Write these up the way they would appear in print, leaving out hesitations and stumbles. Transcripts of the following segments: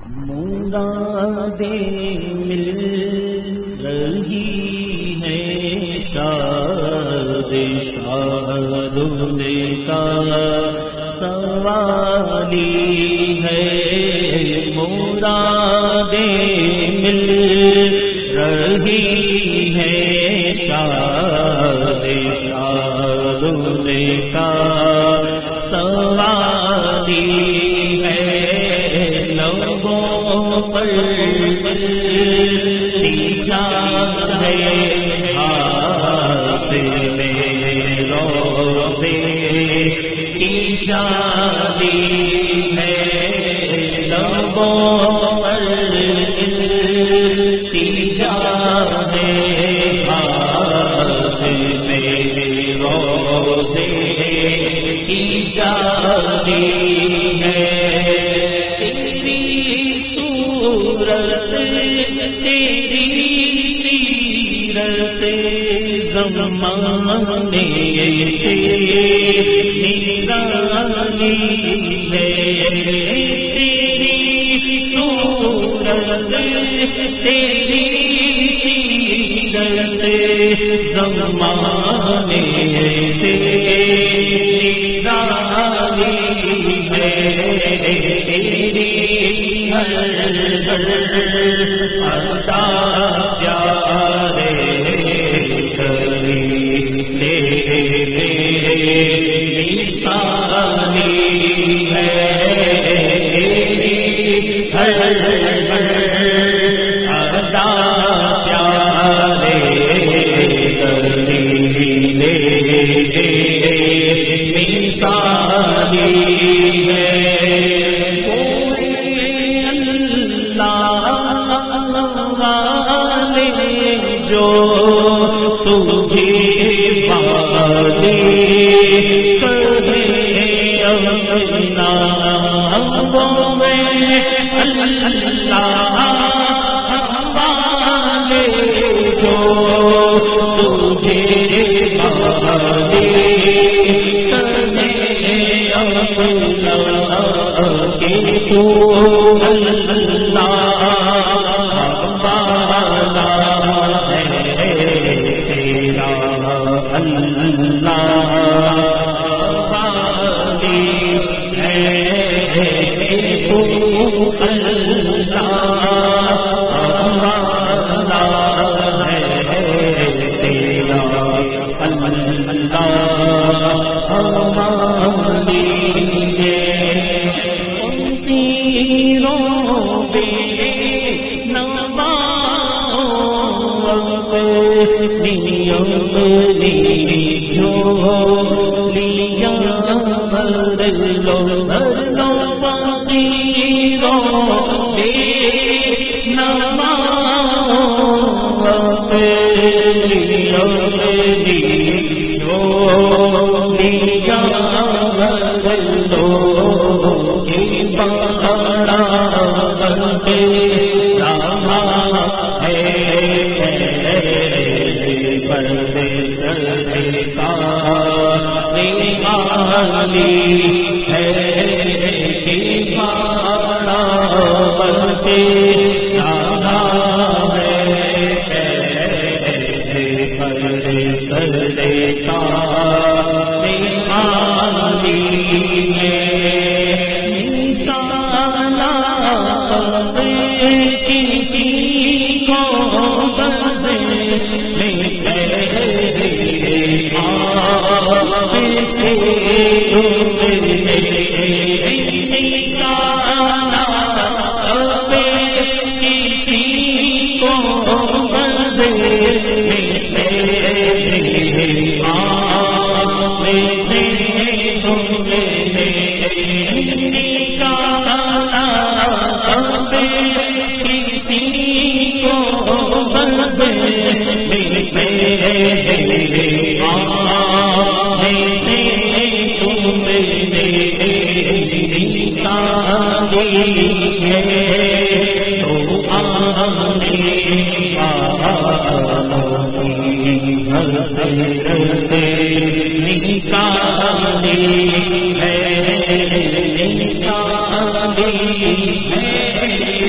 مرادیں مل رہی ہیں شاد شادولے کا سوالی ہے، مرادیں مل رہی ہیں شاد شادولے کا سوالی ہے، لبوں پر ہے ہاتھ میں روزے کی شادی ہے، لبوں پر ہے ہاتھ میں روزے کی شادی ہے، تیری سیرت زمانے سے نرالی ہے، تیری صورت تیری سیرت زمانے سے نرالی ہے، تیری ہر ادا پیارے جو تجھے والی کرے اپنا وہ میں اللہ والے جو تجھے والی کرے اپنا کہ تو اللہ نکالی ہے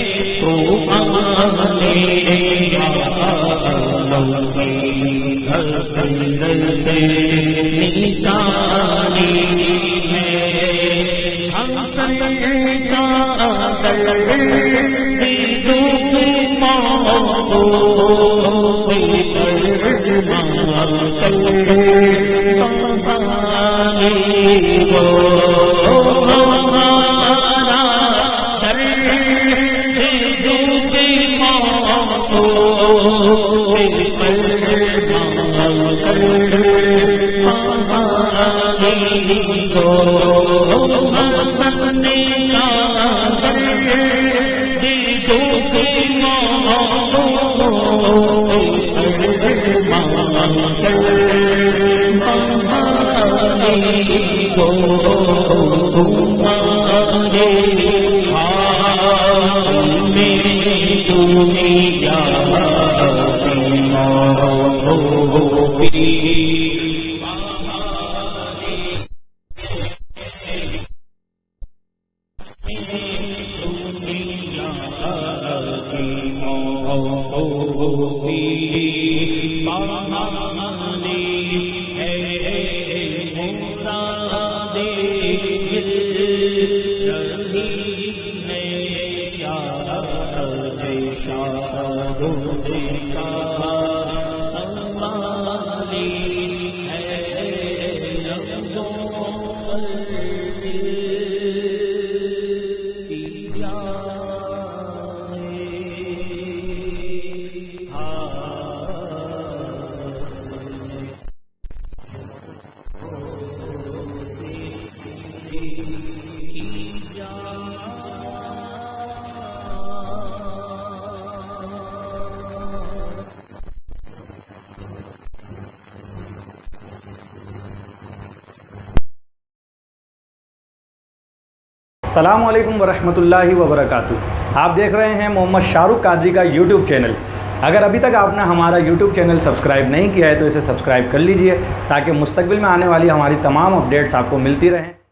السلام علیکم ورحمۃ اللہ وبرکاتہ. آپ دیکھ رہے ہیں محمد شاہ رخ قادری کا یوٹیوب چینل. اگر ابھی تک آپ نے ہمارا یوٹیوب چینل سبسکرائب نہیں کیا ہے تو اسے سبسکرائب کر لیجئے تاکہ مستقبل میں آنے والی ہماری تمام اپڈیٹس آپ کو ملتی رہیں.